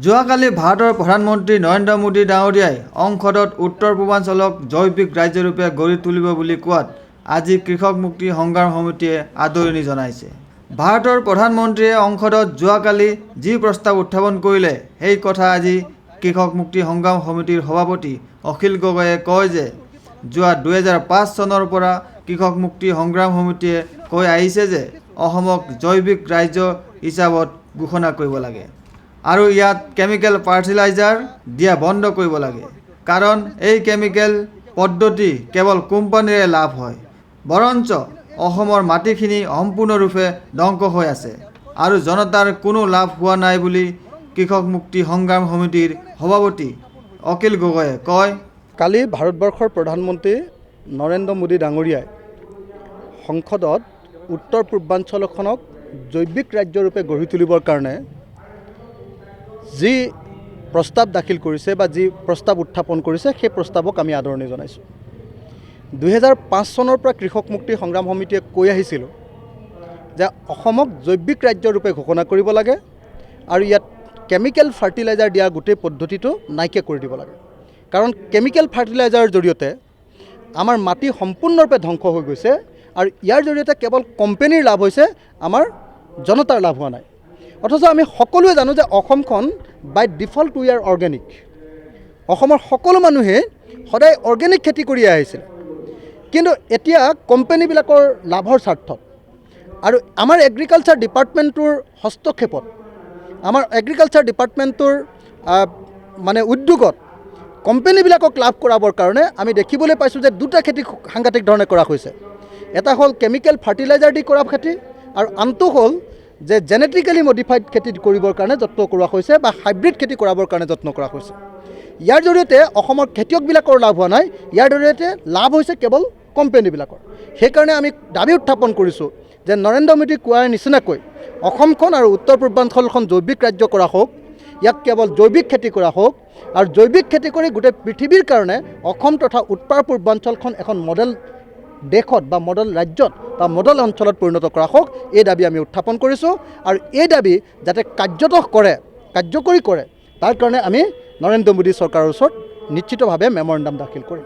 যোৱাকালি ভাৰতৰ প্ৰধানমন্ত্ৰী নৰেন্দ্ৰ মোদী ডাঙৰীয়াই সংসদত উত্তৰ পূৰ্বাঞ্চলক জৈৱিক ৰাজ্যৰূপে গঢ়ি তুলিব বুলি কোৱাত আজি কৃষক মুক্তি সংগ্ৰাম সমিতিয়ে আদৰণি জনাইছে। ভাৰতৰ প্ৰধানমন্ত্ৰীয়ে সংসদত যোৱাকালি যি প্ৰস্তাৱ উত্থাপন কৰিলে সেই কথা আজি কৃষক মুক্তি সংগ্ৰাম সমিতিৰ সভাপতি অখিল গগৈয়ে কয় যে যোৱা 2005 চনৰ পৰা কৃষক মুক্তি সংগ্ৰাম সমিতিয়ে কৈ আহিছে যে অসমক জৈৱিক ৰাজ্য হিচাপত ঘোষণা কৰিব লাগে আৰু ইয়াত কেমিকেল ফাৰ্টিলাইজাৰ দিয়া বন্ধ কৰিব লাগে, কাৰণ এই কেমিকেল পদ্ধতি কেৱল কোম্পানীৰে লাভ হয়, বৰঞ্চ অসমৰ মাটিখিনি সম্পূৰ্ণৰূপে ধ্বংস হৈ আছে আৰু জনতাৰ কোনো লাভ হোৱা নাই বুলি কৃষক মুক্তি সংগ্ৰাম সমিতিৰ সভাপতি অখিল গগৈয়ে কয়। কালি ভাৰতবৰ্ষৰ প্ৰধানমন্ত্ৰী নৰেন্দ্ৰ মোদী ডাঙৰীয়াই সংসদত উত্তৰ পূৰ্বাঞ্চলখনক জৈৱিক ৰাজ্যৰূপে গঢ়ি তুলিবৰ কাৰণে যি প্ৰস্তাৱ দাখিল কৰিছে বা যি প্ৰস্তাৱ উত্থাপন কৰিছে সেই প্ৰস্তাৱক আমি আদৰণি জনাইছোঁ। 2005 চনৰ পৰা কৃষক মুক্তি সংগ্ৰাম সমিতিয়ে কৈ আহিছিল যে অসমক জৈৱিক ৰাজ্যৰূপে ঘোষণা কৰিব লাগে আৰু ইয়াত কেমিকেল ফাৰ্টিলাইজাৰ দিয়া গোটেই পদ্ধতিটো নাইকিয়া কৰি দিব লাগে, কাৰণ কেমিকেল ফাৰ্টিলাইজাৰৰ জৰিয়তে আমাৰ মাটি সম্পূৰ্ণৰূপে ধ্বংস হৈ গৈছে আৰু ইয়াৰ জৰিয়তে কেৱল কোম্পানীৰ লাভ হৈছে, আমাৰ জনতাৰ লাভ হোৱা নাই। অথচ আমি সকলোৱে জানো যে অসমখন বাই ডিফল্ট উই আৰ অৰ্গেনিক। অসমৰ সকলো মানুহে সদায় অৰ্গেনিক খেতি কৰি আহিছিল, কিন্তু এতিয়া কোম্পানীবিলাকৰ লাভৰ স্বাৰ্থত আৰু আমাৰ এগ্ৰিকালচাৰ ডিপাৰ্টমেণ্টটোৰ হস্তক্ষেপত, আমাৰ এগ্ৰিকালচাৰ ডিপাৰ্টমেণ্টটোৰ উদ্যোগত কোম্পানীবিলাকক লাভ কৰাবৰ কাৰণে আমি দেখিবলৈ পাইছোঁ যে দুটা খেতি সাংঘাতিক ধৰণে কৰা হৈছে। এটা হ'ল কেমিকেল ফাৰ্টিলাইজাৰ দি কৰা খেতি আৰু আনটো হ'ল যে জেনেটিকেলি মডিফাইড খেতি কৰিবৰ কাৰণে যত্ন কৰা হৈছে বা হাইব্ৰিড খেতি কৰাবৰ কাৰণে যত্ন কৰা হৈছে। ইয়াৰ জৰিয়তে অসমৰ খেতিয়কবিলাকৰ লাভ হোৱা নাই, ইয়াৰ জৰিয়তে লাভ হৈছে কেৱল কোম্পানীবিলাকৰ। সেইকাৰণে আমি দাবী উত্থাপন কৰিছোঁ যে নৰেন্দ্ৰ মোদী কোৱাৰ নিচিনাকৈ অসমখন আৰু উত্তৰ পূৰ্বাঞ্চলখন জৈৱিক ৰাজ্য কৰা হওক, ইয়াক কেৱল জৈৱিক খেতি কৰা হওক আৰু জৈৱিক খেতি কৰি গোটেই পৃথিৱীৰ কাৰণে অসম তথা উত্তৰ পূৰ্বাঞ্চলখন এখন মডেল দেশত বা মডেল ৰাজ্যত বা মডেল অঞ্চলত পৰিণত কৰা হওক, এই দাবী আমি উত্থাপন কৰিছোঁ। আৰু এই দাবী যাতে কাৰ্যকৰী কৰে তাৰ কাৰণে আমি নৰেন্দ্ৰ মোদী চৰকাৰৰ ওচৰত নিশ্চিতভাৱে মেমৰেণ্ডাম দাখিল কৰিম।